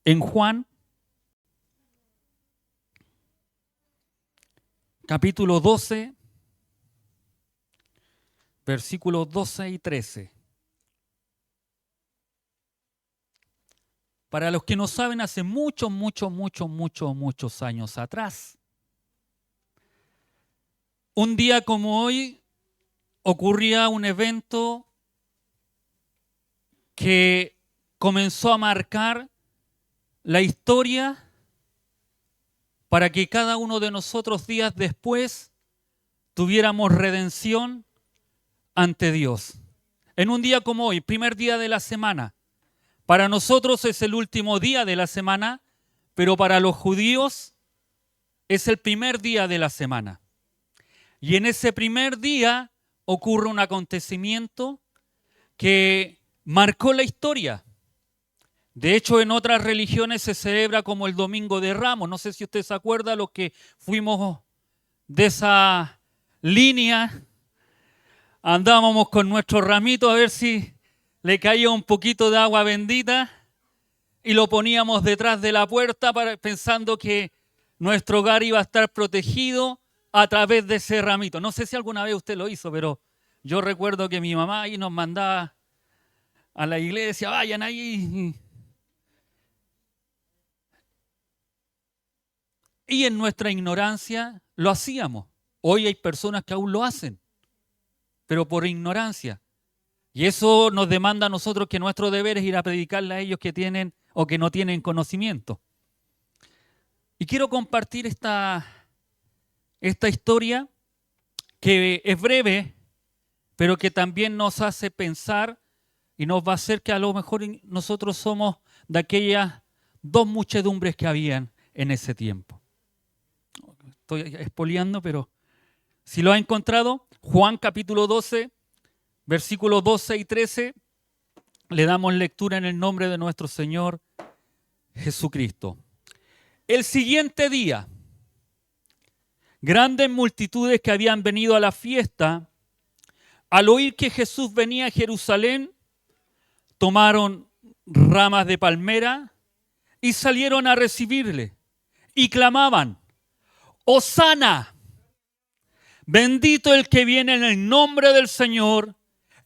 en Juan, capítulo 12, versículos 12 y 13. Para los que no saben, hace muchos años atrás, un día como hoy, ocurría un evento que comenzó a marcar la historia para que cada uno de nosotros días después tuviéramos redención ante Dios. En un día como hoy, primer día de la semana, para nosotros es el último día de la semana, pero para los judíos es el primer día de la semana. Y en ese primer día ocurre un acontecimiento que marcó la historia. De hecho, en otras religiones se celebra como el Domingo de Ramos. No sé si usted se acuerda, los que fuimos de esa línea, andábamos con nuestro ramito a ver si le caía un poquito de agua bendita y lo poníamos detrás de la puerta pensando que nuestro hogar iba a estar protegido a través de ese ramito. No sé si alguna vez usted lo hizo, pero yo recuerdo que mi mamá ahí nos mandaba a la iglesia, vayan ahí. Y en nuestra ignorancia lo hacíamos. Hoy hay personas que aún lo hacen, pero por ignorancia. Y eso nos demanda a nosotros que nuestro deber es ir a predicarle a ellos que tienen o que no tienen conocimiento. Y quiero compartir esta historia que es breve, pero que también nos hace pensar y nos va a hacer que a lo mejor nosotros somos de aquellas dos muchedumbres que habían en ese tiempo. Estoy expoliando, pero si lo ha encontrado, Juan capítulo 12, versículos 12 y 13, le damos lectura en el nombre de nuestro Señor Jesucristo. El siguiente día, grandes multitudes que habían venido a la fiesta, al oír que Jesús venía a Jerusalén, tomaron ramas de palmera y salieron a recibirle y clamaban: ¡Hosana! Bendito el que viene en el nombre del Señor,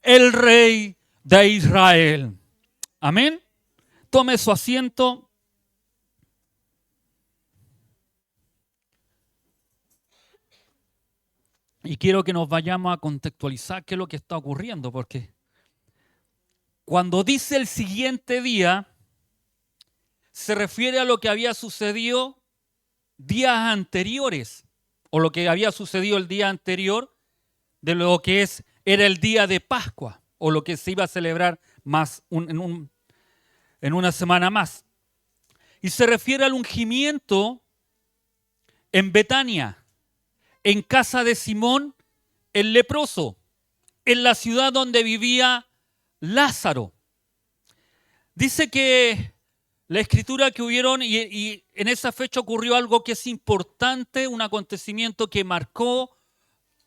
el Rey de Israel. Amén. Tome su asiento. Y quiero que nos vayamos a contextualizar qué es lo que está ocurriendo, porque cuando dice el siguiente día, se refiere a lo que había sucedido días anteriores, o lo que había sucedido el día anterior de lo que era el día de Pascua, o lo que se iba a celebrar en una semana más. Y se refiere al ungimiento en Betania, en casa de Simón el leproso, en la ciudad donde vivía Lázaro. Dice que la escritura que hubieron, y en esa fecha ocurrió algo que es importante, un acontecimiento que marcó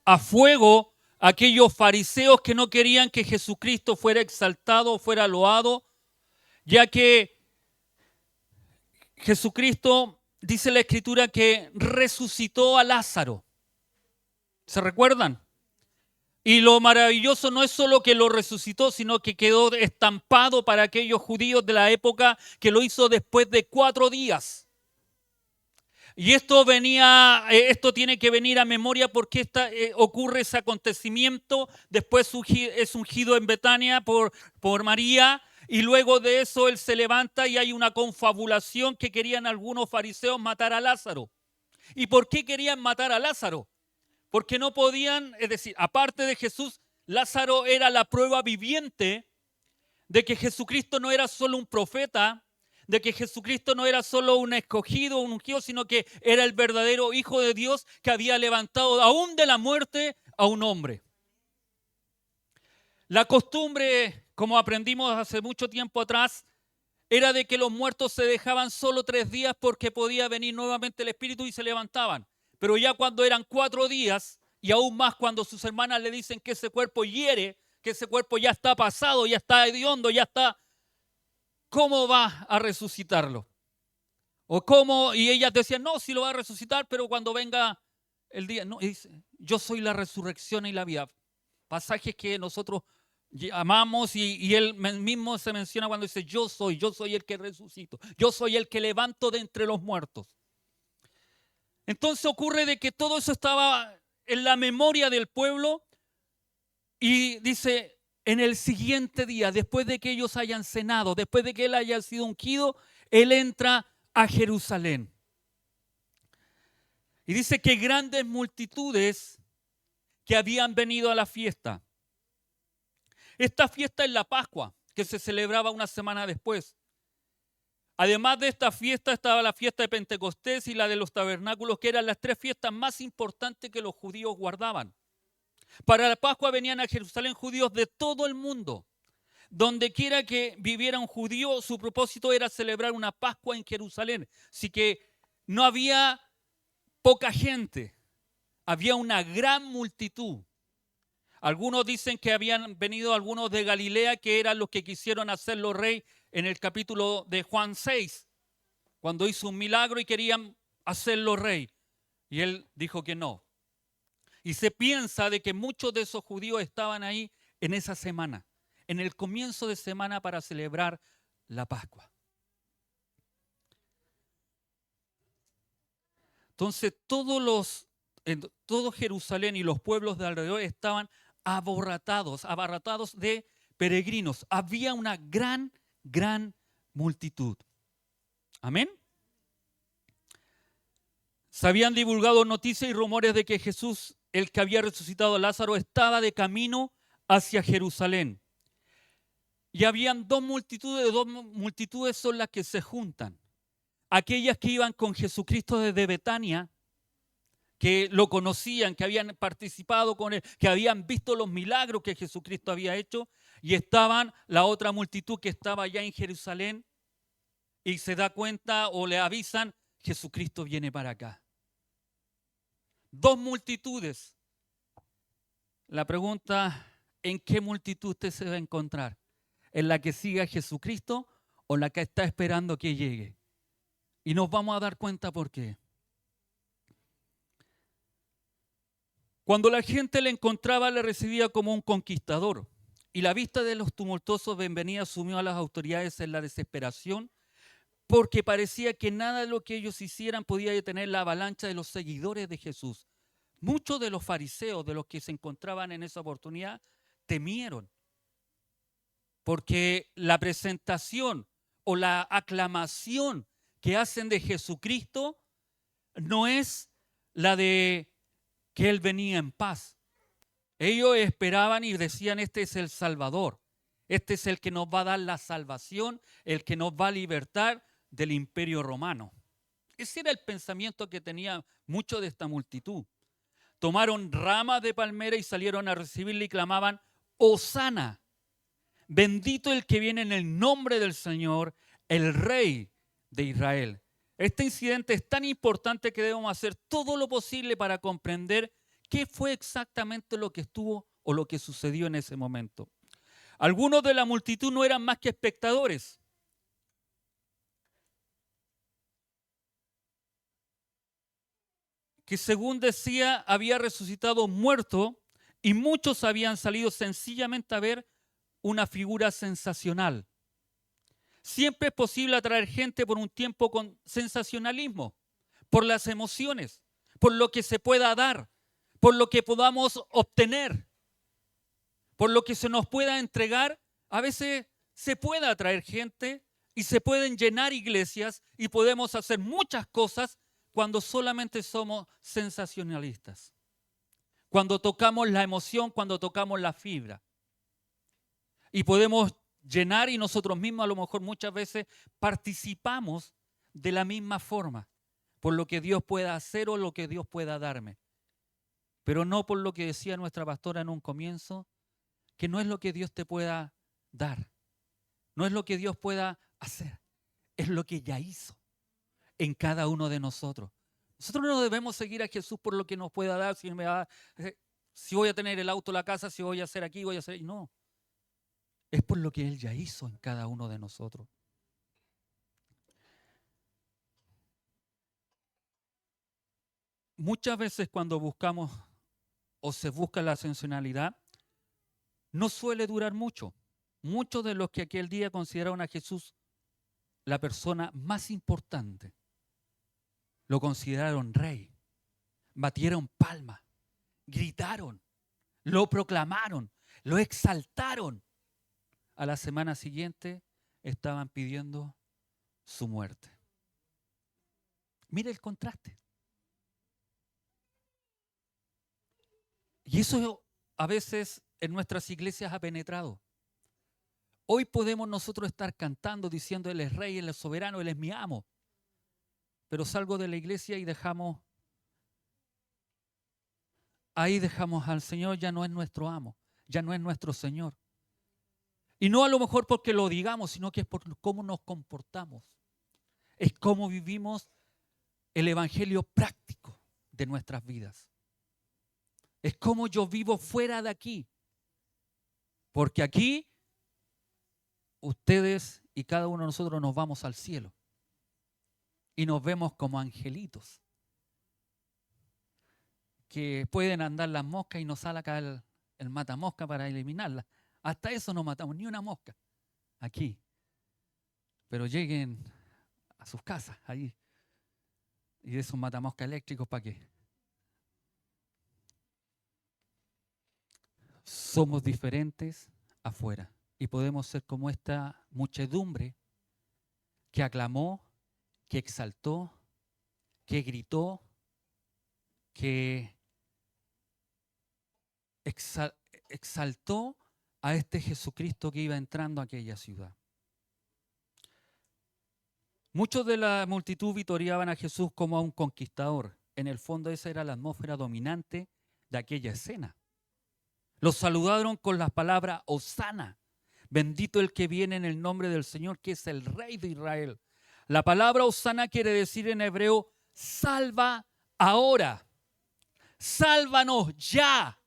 a fuego a aquellos fariseos que no querían que Jesucristo fuera exaltado, fuera loado, ya que Jesucristo, dice la escritura, que resucitó a Lázaro. ¿Se recuerdan? Y lo maravilloso no es solo que lo resucitó, sino que quedó estampado para aquellos judíos de la época que lo hizo después de 4 días. Y esto tiene que venir a memoria porque ocurre ese acontecimiento, después es ungido en Betania por María, y luego de eso él se levanta y hay una confabulación que querían algunos fariseos matar a Lázaro. ¿Y por qué querían matar a Lázaro? Porque no podían, es decir, aparte de Jesús, Lázaro era la prueba viviente de que Jesucristo no era solo un profeta, de que Jesucristo no era solo un escogido, un ungido, sino que era el verdadero Hijo de Dios que había levantado aún de la muerte a un hombre. La costumbre, como aprendimos hace mucho tiempo atrás, era de que los muertos se dejaban solo 3 días porque podía venir nuevamente el Espíritu y se levantaban. Pero ya cuando eran 4 días, y aún más cuando sus hermanas le dicen que ese cuerpo hiere, que ese cuerpo ya está pasado, ya está hediondo, ya está, ¿cómo va a resucitarlo? ¿O cómo? Y ellas decían, no, sí lo va a resucitar, pero cuando venga el día. No, dice, yo soy la resurrección y la vida. Pasajes que nosotros amamos y él mismo se menciona cuando dice, yo soy el que resucito. Yo soy el que levanto de entre los muertos. Entonces ocurre de que todo eso estaba en la memoria del pueblo y dice, en el siguiente día, después de que ellos hayan cenado, después de que él haya sido ungido, él entra a Jerusalén. Y dice que grandes multitudes que habían venido a la fiesta. Esta fiesta es la Pascua, que se celebraba una semana después. Además de esta fiesta estaba la fiesta de Pentecostés y la de los tabernáculos, que eran las tres fiestas más importantes que los judíos guardaban. Para la Pascua venían a Jerusalén judíos de todo el mundo. Donde quiera que viviera un judío, su propósito era celebrar una Pascua en Jerusalén. Así que no había poca gente, había una gran multitud. Algunos dicen que habían venido algunos de Galilea, que eran los que quisieron hacerlo rey en el capítulo de Juan 6, cuando hizo un milagro y querían hacerlo rey. Y él dijo que no. Y se piensa de que muchos de esos judíos estaban ahí en esa semana, en el comienzo de semana para celebrar la Pascua. Entonces todo Jerusalén y los pueblos de alrededor estaban abarrotados de peregrinos. Había una gran multitud. Amén. Se habían divulgado noticias y rumores de que Jesús, el que había resucitado a Lázaro, estaba de camino hacia Jerusalén. Y habían dos multitudes son las que se juntan. Aquellas que iban con Jesucristo desde Betania, que lo conocían, que habían participado con él, que habían visto los milagros que Jesucristo había hecho, y estaban la otra multitud que estaba allá en Jerusalén y se da cuenta o le avisan, Jesucristo viene para acá. Dos multitudes. La pregunta, ¿en qué multitud usted se va a encontrar? ¿En la que sigue a Jesucristo o la que está esperando que llegue? Y nos vamos a dar cuenta por qué. Cuando la gente le encontraba, le recibía como un conquistador. Y la vista de los tumultuosos bienvenidas sumió a las autoridades en la desesperación, porque parecía que nada de lo que ellos hicieran podía detener la avalancha de los seguidores de Jesús. Muchos de los fariseos, de los que se encontraban en esa oportunidad, temieron, porque la presentación o la aclamación que hacen de Jesucristo no es la de que Él venía en paz. Ellos esperaban y decían, este es el Salvador, este es el que nos va a dar la salvación, el que nos va a libertar del imperio romano. Ese era el pensamiento que tenía mucho de esta multitud. Tomaron ramas de palmera y salieron a recibirle y clamaban, Hosana, bendito el que viene en el nombre del Señor, el Rey de Israel. Este incidente es tan importante que debemos hacer todo lo posible para comprender qué fue exactamente lo que estuvo o lo que sucedió en ese momento. Algunos de la multitud no eran más que espectadores. Que según decía, había resucitado muerto y muchos habían salido sencillamente a ver una figura sensacional. Siempre es posible atraer gente por un tiempo con sensacionalismo, por las emociones, por lo que se pueda dar, por lo que podamos obtener, por lo que se nos pueda entregar. A veces se puede atraer gente y se pueden llenar iglesias y podemos hacer muchas cosas cuando solamente somos sensacionalistas, cuando tocamos la emoción, cuando tocamos la fibra. Y podemos llenar y nosotros mismos a lo mejor muchas veces participamos de la misma forma, por lo que Dios pueda hacer o lo que Dios pueda darme. Pero no por lo que decía nuestra pastora en un comienzo, que no es lo que Dios te pueda dar, no es lo que Dios pueda hacer, es lo que ya hizo en cada uno de nosotros. Nosotros no debemos seguir a Jesús por lo que nos pueda dar, si voy a tener el auto, la casa, si voy a hacer aquí, voy a hacer... No, es por lo que Él ya hizo en cada uno de nosotros. muchas veces cuando buscamos o se busca la ascensionalidad, no suele durar mucho. Muchos de los que aquel día consideraron a Jesús la persona más importante, lo consideraron rey, batieron palmas, gritaron, lo proclamaron, lo exaltaron. A la semana siguiente estaban pidiendo su muerte. Mire el contraste. Y eso a veces en nuestras iglesias ha penetrado. Hoy podemos nosotros estar cantando diciendo Él es rey, Él es soberano, Él es mi amo. Pero salgo de la iglesia y ahí dejamos al Señor, ya no es nuestro amo, ya no es nuestro Señor. Y no a lo mejor porque lo digamos, sino que es por cómo nos comportamos. Es cómo vivimos el evangelio práctico de nuestras vidas. Es cómo yo vivo fuera de aquí. Porque aquí ustedes y cada uno de nosotros nos vamos al cielo. Y nos vemos como angelitos. Que pueden andar las moscas y nos sale acá el matamosca para eliminarlas. Hasta eso no matamos, ni una mosca. Aquí. Pero lleguen a sus casas, ahí. Y de esos matamoscas eléctricos, ¿para qué? Somos diferentes afuera. Y podemos ser como esta muchedumbre que aclamó, que exaltó, que gritó, que exaltó a este Jesucristo que iba entrando a aquella ciudad. Muchos de la multitud vitoreaban a Jesús como a un conquistador. En el fondo esa era la atmósfera dominante de aquella escena. Los saludaron con las palabras Hosana, bendito el que viene en el nombre del Señor, que es el Rey de Israel. La palabra Hosana quiere decir en hebreo, salva ahora, sálvanos ya.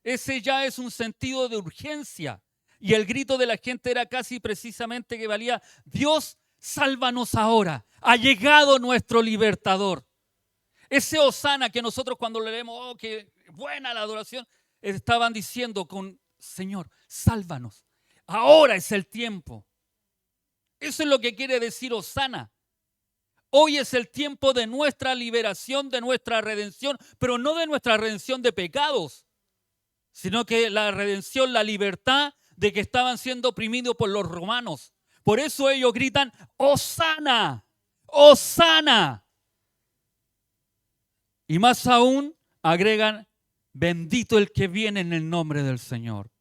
Ese ya es un sentido de urgencia. Y el grito de la gente era casi precisamente que valía, Dios, sálvanos ahora, ha llegado nuestro libertador. Ese Hosana que nosotros cuando le leemos, oh, qué buena la adoración, estaban diciendo con, Señor, sálvanos, ahora es el tiempo. Eso es lo que quiere decir Hosana. Hoy es el tiempo de nuestra liberación, de nuestra redención, pero no de nuestra redención de pecados, sino que la redención, la libertad de que estaban siendo oprimidos por los romanos. Por eso ellos gritan, Hosana, Hosana. Y más aún agregan, bendito el que viene en el nombre del Señor.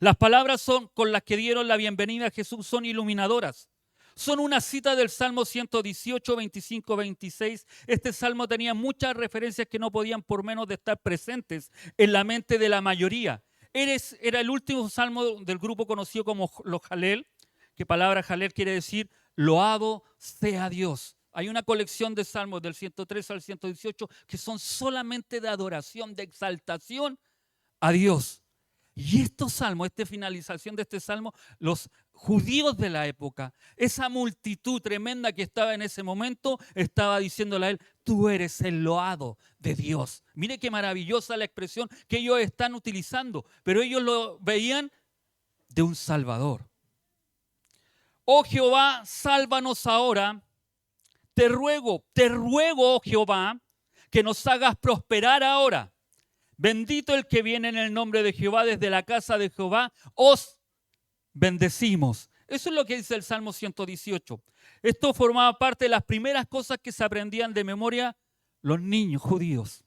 Las palabras con las que dieron la bienvenida a Jesús son iluminadoras. Son una cita del Salmo 118, 25, 26. Este salmo tenía muchas referencias que no podían por menos de estar presentes en la mente de la mayoría. Era el último salmo del grupo conocido como los Jalel, que palabra Jalel quiere decir loado sea Dios. Hay una colección de salmos del 103 al 118 que son solamente de adoración, de exaltación a Dios. Y estos salmos, esta finalización de este salmo, los judíos de la época, esa multitud tremenda que estaba en ese momento, estaba diciéndole a él, tú eres el loado de Dios. Mire qué maravillosa la expresión que ellos están utilizando, pero ellos lo veían de un Salvador. Oh Jehová, sálvanos ahora. Te ruego, oh Jehová, que nos hagas prosperar ahora. Bendito el que viene en el nombre de Jehová, desde la casa de Jehová, os bendecimos. Eso es lo que dice el Salmo 118. Esto formaba parte de las primeras cosas que se aprendían de memoria los niños judíos.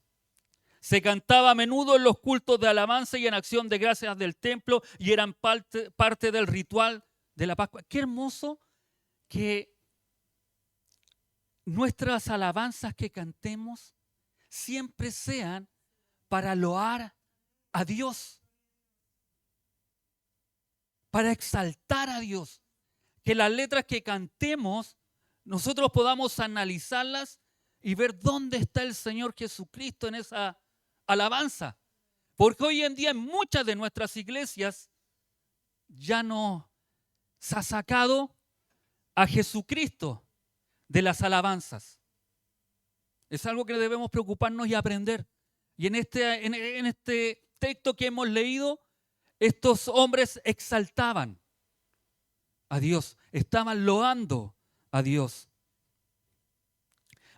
Se cantaba a menudo en los cultos de alabanza y en acción de gracias del templo y eran parte del ritual de la Pascua. Qué hermoso que nuestras alabanzas que cantemos siempre sean para loar a Dios, para exaltar a Dios. Que las letras que cantemos, nosotros podamos analizarlas y ver dónde está el Señor Jesucristo en esa alabanza. Porque hoy en día en muchas de nuestras iglesias ya no se ha sacado a Jesucristo de las alabanzas. Es algo que debemos preocuparnos y aprender. Y en este texto que hemos leído, estos hombres exaltaban a Dios, estaban loando a Dios.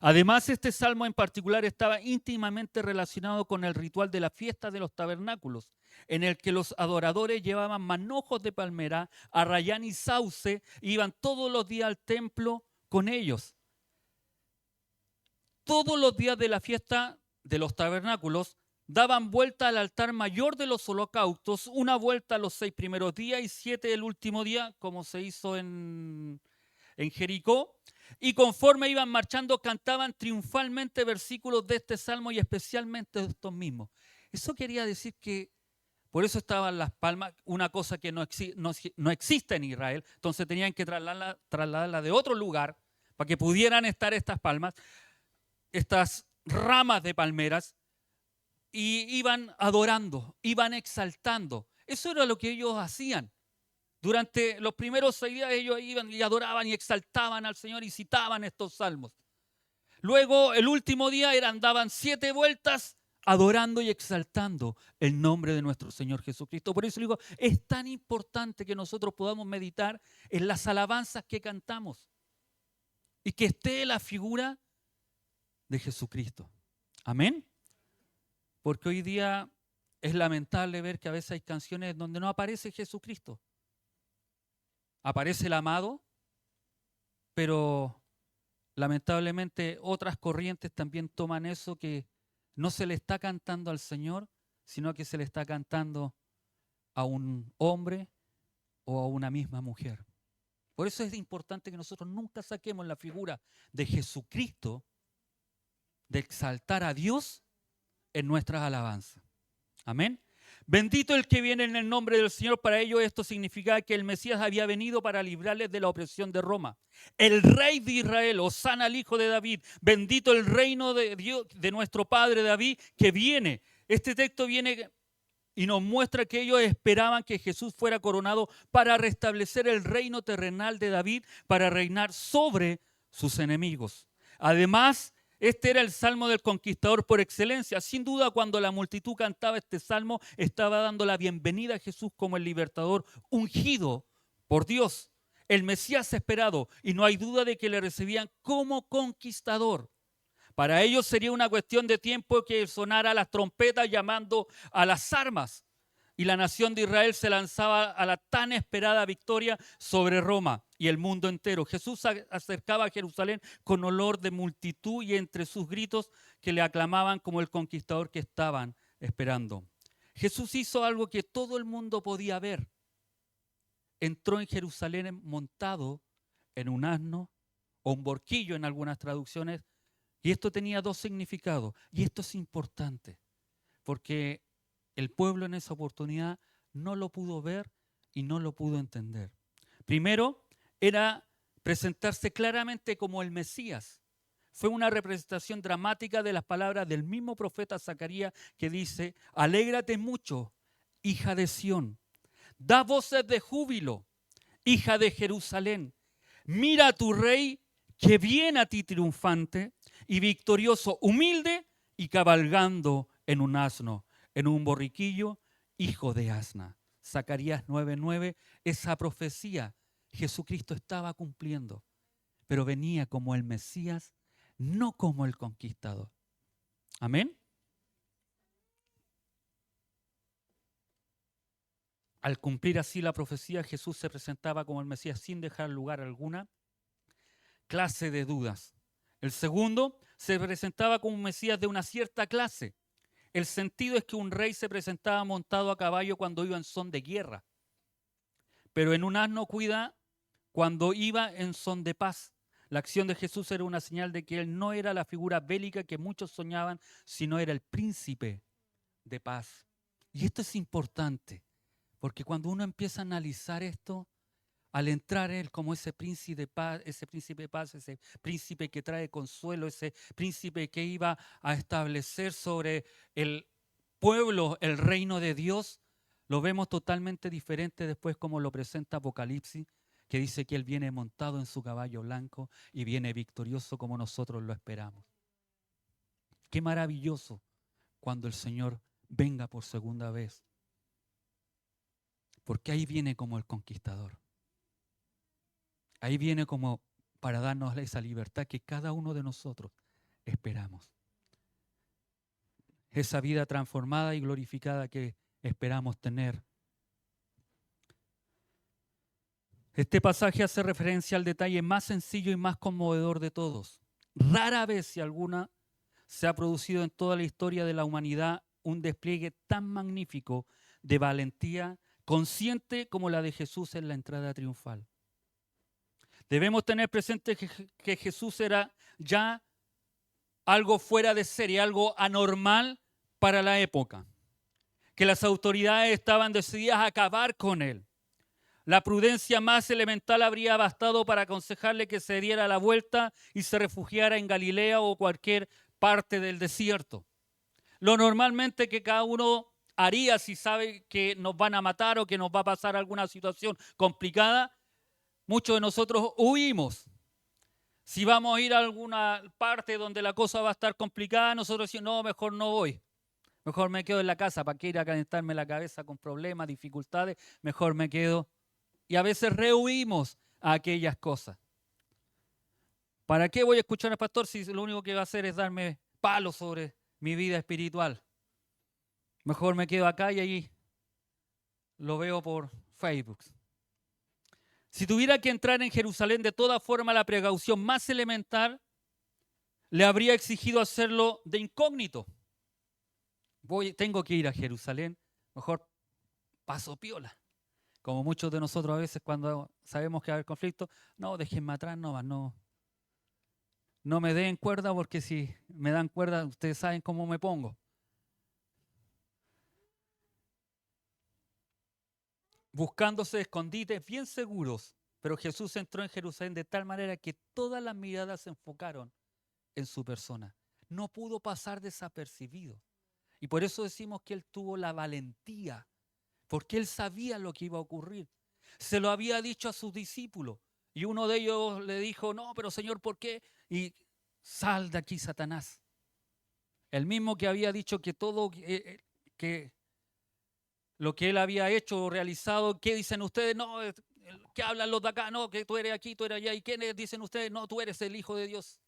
Además, este salmo en particular estaba íntimamente relacionado con el ritual de la fiesta de los tabernáculos, en el que los adoradores llevaban manojos de palmera, arrayán y sauce, e iban todos los días al templo con ellos. Todos los días de la fiesta de los tabernáculos daban vuelta al altar mayor de los holocaustos, una vuelta los 6 primeros días y 7 el último día, como se hizo en Jericó, y conforme iban marchando cantaban triunfalmente versículos de este salmo y especialmente de estos mismos. Eso quería decir que por eso estaban las palmas, una cosa que no existe en Israel, entonces tenían que trasladarla de otro lugar para que pudieran estar estas palmas, estas ramas de palmeras, y iban adorando, iban exaltando. Eso era lo que ellos hacían. Durante los primeros 6 días ellos iban y adoraban y exaltaban al Señor y citaban estos salmos. Luego el último día daban 7 vueltas adorando y exaltando el nombre de nuestro Señor Jesucristo. Por eso digo, es tan importante que nosotros podamos meditar en las alabanzas que cantamos y que esté la figura de Jesucristo. Amén. Porque hoy día es lamentable ver que a veces hay canciones donde no aparece Jesucristo. Aparece el amado, pero lamentablemente otras corrientes también toman eso, que no se le está cantando al Señor, sino que se le está cantando a un hombre o a una misma mujer. Por eso es importante que nosotros nunca saquemos la figura de Jesucristo, de exaltar a Dios en nuestras alabanzas. Amén. Bendito el que viene en el nombre del Señor. Para ello esto significaba que el Mesías había venido para librarles de la opresión de Roma. El Rey de Israel, hosana al Hijo de David, bendito el reino de Dios, de nuestro Padre David, que viene. Este texto viene y nos muestra que ellos esperaban que Jesús fuera coronado para restablecer el reino terrenal de David, para reinar sobre sus enemigos. Además, este era el salmo del conquistador por excelencia. Sin duda, cuando la multitud cantaba este salmo, estaba dando la bienvenida a Jesús como el libertador ungido por Dios, el Mesías esperado, y no hay duda de que le recibían como conquistador. Para ellos sería una cuestión de tiempo que sonara las trompetas llamando a las armas, y la nación de Israel se lanzaba a la tan esperada victoria sobre Roma y el mundo entero. Jesús se acercaba a Jerusalén con olor de multitud y entre sus gritos que le aclamaban como el conquistador que estaban esperando. Jesús hizo algo que todo el mundo podía ver. Entró en Jerusalén montado en un asno o un borquillo en algunas traducciones, y esto tenía 2 significados. Y esto es importante porque el pueblo en esa oportunidad no lo pudo ver y no lo pudo entender. Primero, era presentarse claramente como el Mesías. Fue una representación dramática de las palabras del mismo profeta Zacarías, que dice: alégrate mucho, hija de Sión, da voces de júbilo, hija de Jerusalén. Mira a tu rey que viene a ti triunfante y victorioso, humilde y cabalgando en un asno, en un borriquillo, hijo de asna. Zacarías 9:9, esa profecía Jesucristo estaba cumpliendo, pero venía como el Mesías, no como el conquistador. Amén. Al cumplir así la profecía, Jesús se presentaba como el Mesías sin dejar lugar a alguna clase de dudas. El segundo, se presentaba como un Mesías de una cierta clase. El sentido es que un rey se presentaba montado a caballo cuando iba en son de guerra, pero en un asno cuando iba en son de paz. La acción de Jesús era una señal de que él no era la figura bélica que muchos soñaban, sino era el príncipe de paz. Y esto es importante, porque cuando uno empieza a analizar esto, al entrar él como ese príncipe de paz, ese príncipe que trae consuelo, ese príncipe que iba a establecer sobre el pueblo el reino de Dios, lo vemos totalmente diferente después como lo presenta Apocalipsis, que dice que él viene montado en su caballo blanco y viene victorioso como nosotros lo esperamos. Qué maravilloso cuando el Señor venga por segunda vez. Porque ahí viene como el conquistador. Ahí viene como para darnos esa libertad que cada uno de nosotros esperamos. Esa vida transformada y glorificada que esperamos tener. Este pasaje hace referencia al detalle más sencillo y más conmovedor de todos. Rara vez, si alguna, se ha producido en toda la historia de la humanidad un despliegue tan magnífico de valentía consciente como la de Jesús en la entrada triunfal. Debemos tener presente que Jesús era ya algo fuera de serie, algo anormal para la época, que las autoridades estaban decididas a acabar con él. La prudencia más elemental habría bastado para aconsejarle que se diera la vuelta y se refugiara en Galilea o cualquier parte del desierto. Lo normalmente que cada uno haría si sabe que nos van a matar o que nos va a pasar alguna situación complicada, muchos de nosotros huimos. Si vamos a ir a alguna parte donde la cosa va a estar complicada, nosotros decimos, no, mejor no voy. Mejor me quedo en la casa, ¿para qué ir a calentarme la cabeza con problemas, dificultades? Mejor me quedo. Y a veces rehuimos a aquellas cosas. ¿Para qué voy a escuchar al pastor si lo único que va a hacer es darme palos sobre mi vida espiritual? Mejor me quedo acá y ahí lo veo por Facebook. Si tuviera que entrar en Jerusalén, de toda forma la precaución más elemental le habría exigido hacerlo de incógnito. Tengo que ir a Jerusalén, mejor paso piola. Como muchos de nosotros a veces cuando sabemos que va a haber conflicto, no, déjenme atrás nomás, no me den cuerda porque si me dan cuerda ustedes saben cómo me pongo. Buscándose escondites bien seguros, pero Jesús entró en Jerusalén de tal manera que todas las miradas se enfocaron en su persona. No pudo pasar desapercibido. Y por eso decimos que él tuvo la valentía, porque él sabía lo que iba a ocurrir. Se lo había dicho a sus discípulos y uno de ellos le dijo, no, pero Señor, ¿por qué? Y sal de aquí, Satanás. El mismo que había dicho que todo, que lo que él había hecho o realizado, ¿qué dicen ustedes? No, ¿qué hablan los de acá? No, que tú eres aquí, tú eres allá. ¿Y quiénes dicen ustedes? No, tú eres el Hijo de Dios.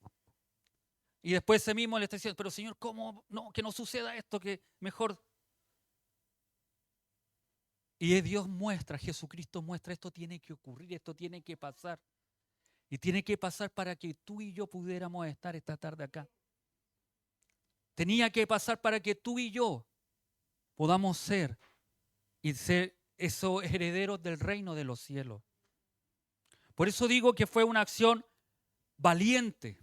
Y después ese mismo le está diciendo, pero Señor, ¿cómo? No, que no suceda esto, que mejor. Y Dios muestra, Jesucristo muestra, esto tiene que ocurrir, esto tiene que pasar. Y tiene que pasar para que tú y yo pudiéramos estar esta tarde acá. Tenía que pasar para que tú y yo podamos ser y ser esos herederos del reino de los cielos. Por eso digo que fue una acción valiente,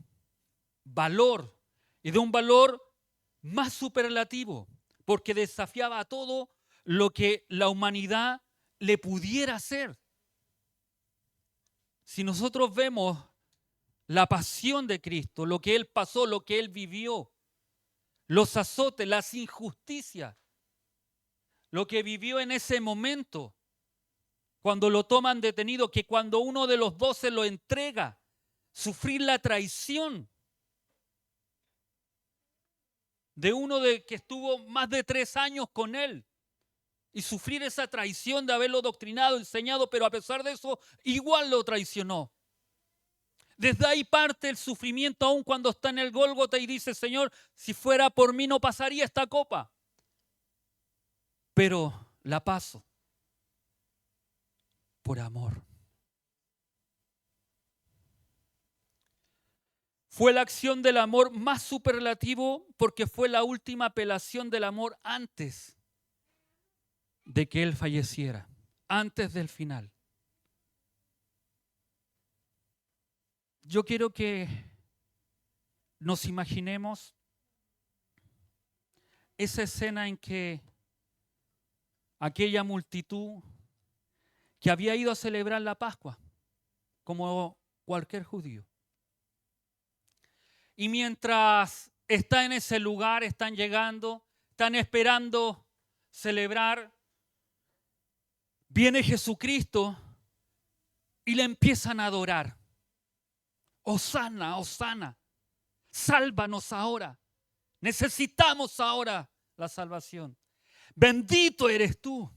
valor, y de un valor más superlativo, porque desafiaba a todo lo que la humanidad le pudiera hacer. Si nosotros vemos la pasión de Cristo, lo que Él pasó, lo que Él vivió, los azotes, las injusticias, lo que vivió en ese momento, cuando lo toman detenido, que cuando uno de los 12 lo entrega, sufrir la traición de uno que estuvo más de 3 años con él y sufrir esa traición de haberlo doctrinado, enseñado, pero a pesar de eso, igual lo traicionó. Desde ahí parte el sufrimiento aún cuando está en el Gólgota y dice, Señor, si fuera por mí no pasaría esta copa, pero la paso por amor. Fue la acción del amor más superlativo porque fue la última apelación del amor antes de que Él falleciera, antes del final. Yo quiero que nos imaginemos esa escena en que aquella multitud que había ido a celebrar la Pascua, como cualquier judío, y mientras está en ese lugar, están llegando, están esperando celebrar, viene Jesucristo y le empiezan a adorar. Hosana, Hosana, sálvanos ahora. Necesitamos ahora la salvación. Bendito eres tú,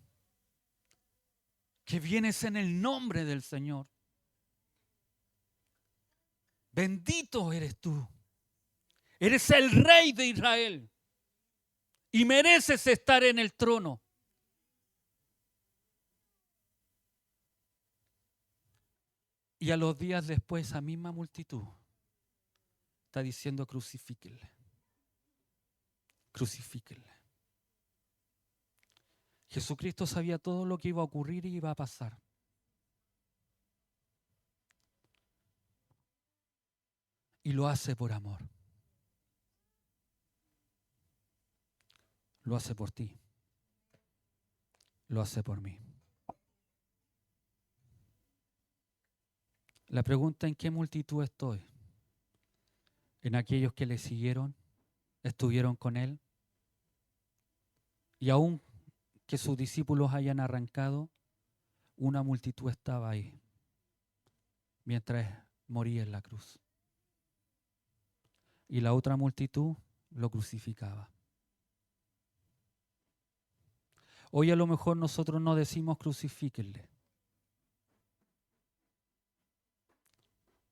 que vienes en el nombre del Señor. Bendito eres tú. Eres el Rey de Israel y mereces estar en el trono. Y a los días después, esa misma multitud está diciendo: crucifíquenle, crucifíquenle. Jesucristo sabía todo lo que iba a ocurrir y iba a pasar. Y lo hace por amor. Lo hace por ti. Lo hace por mí. La pregunta: ¿en qué multitud estoy? ¿En aquellos que le siguieron, estuvieron con él? Y aun que sus discípulos hayan arrancado, una multitud estaba ahí mientras moría en la cruz. Y la otra multitud lo crucificaba. Hoy a lo mejor nosotros no decimos crucifíquenle.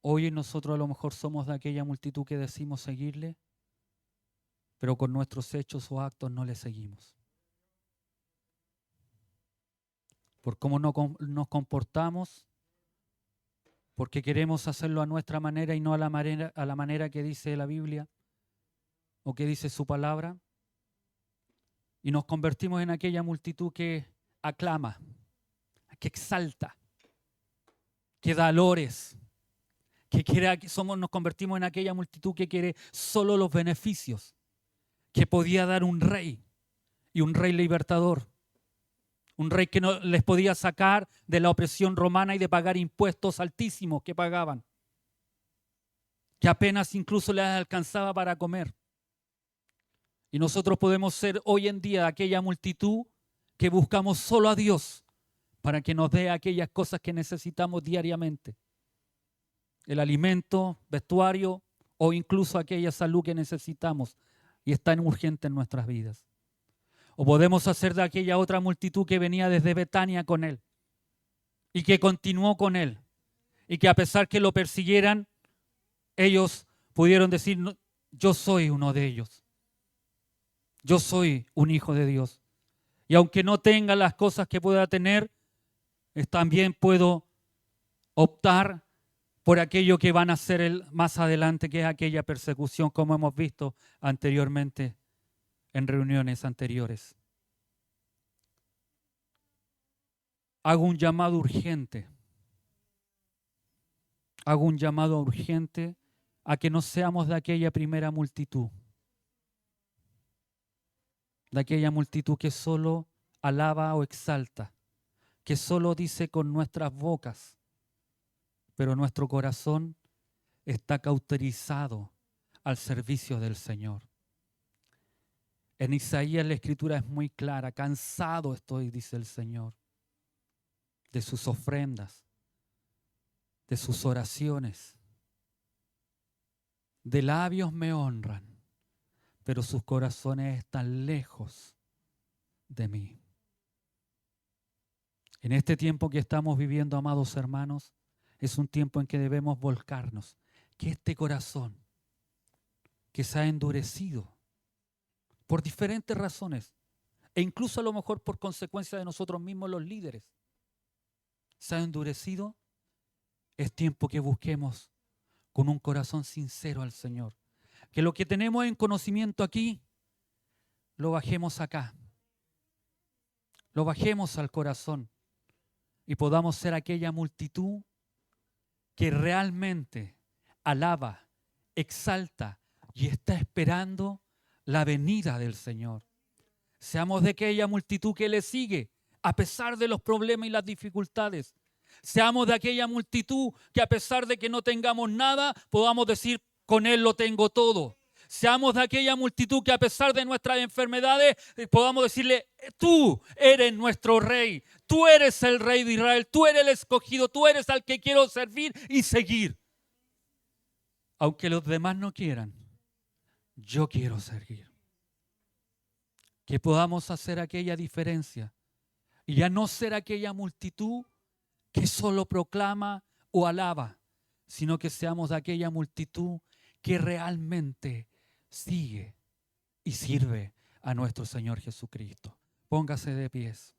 Hoy nosotros a lo mejor somos de aquella multitud que decimos seguirle, pero con nuestros hechos o actos no le seguimos. Por cómo nos comportamos, porque queremos hacerlo a nuestra manera y no a la manera que dice la Biblia o que dice su palabra. Y nos convertimos en aquella multitud que aclama, que exalta, que da lores, nos convertimos en aquella multitud que quiere solo los beneficios que podía dar un rey, y un rey libertador. Un rey que no les podía sacar de la opresión romana y de pagar impuestos altísimos que pagaban, que apenas incluso les alcanzaba para comer. Y nosotros podemos ser hoy en día aquella multitud que buscamos solo a Dios para que nos dé aquellas cosas que necesitamos diariamente. El alimento, vestuario o incluso aquella salud que necesitamos y está urgente en nuestras vidas. O podemos hacer de aquella otra multitud que venía desde Betania con él y que continuó con él y que a pesar que lo persiguieran, ellos pudieron decir: no, yo soy uno de ellos. Yo soy un hijo de Dios. Y aunque no tenga las cosas que pueda tener, también puedo optar por aquello que van a hacer más adelante, que es aquella persecución, como hemos visto anteriormente en reuniones anteriores. Hago un llamado urgente. Hago un llamado urgente a que no seamos de aquella primera multitud. De aquella multitud que solo alaba o exalta, que solo dice con nuestras bocas, pero nuestro corazón está cauterizado al servicio del Señor. En Isaías la Escritura es muy clara: cansado estoy, dice el Señor, de sus ofrendas, de sus oraciones. De labios me honran, pero sus corazones están lejos de mí. En este tiempo que estamos viviendo, amados hermanos, es un tiempo en que debemos volcarnos, que este corazón que se ha endurecido por diferentes razones, e incluso a lo mejor por consecuencia de nosotros mismos los líderes, se ha endurecido, es tiempo que busquemos con un corazón sincero al Señor. Que lo que tenemos en conocimiento aquí, lo bajemos acá. Lo bajemos al corazón y podamos ser aquella multitud que realmente alaba, exalta y está esperando la venida del Señor. Seamos de aquella multitud que le sigue a pesar de los problemas y las dificultades. Seamos de aquella multitud que a pesar de que no tengamos nada, podamos decir: con Él lo tengo todo. Seamos de aquella multitud que a pesar de nuestras enfermedades podamos decirle: tú eres nuestro Rey, tú eres el Rey de Israel, tú eres el escogido, tú eres al que quiero servir y seguir. Aunque los demás no quieran, yo quiero seguir. Que podamos hacer aquella diferencia y ya no ser aquella multitud que solo proclama o alaba, sino que seamos de aquella multitud que realmente sigue y sirve a nuestro Señor Jesucristo. Póngase de pies.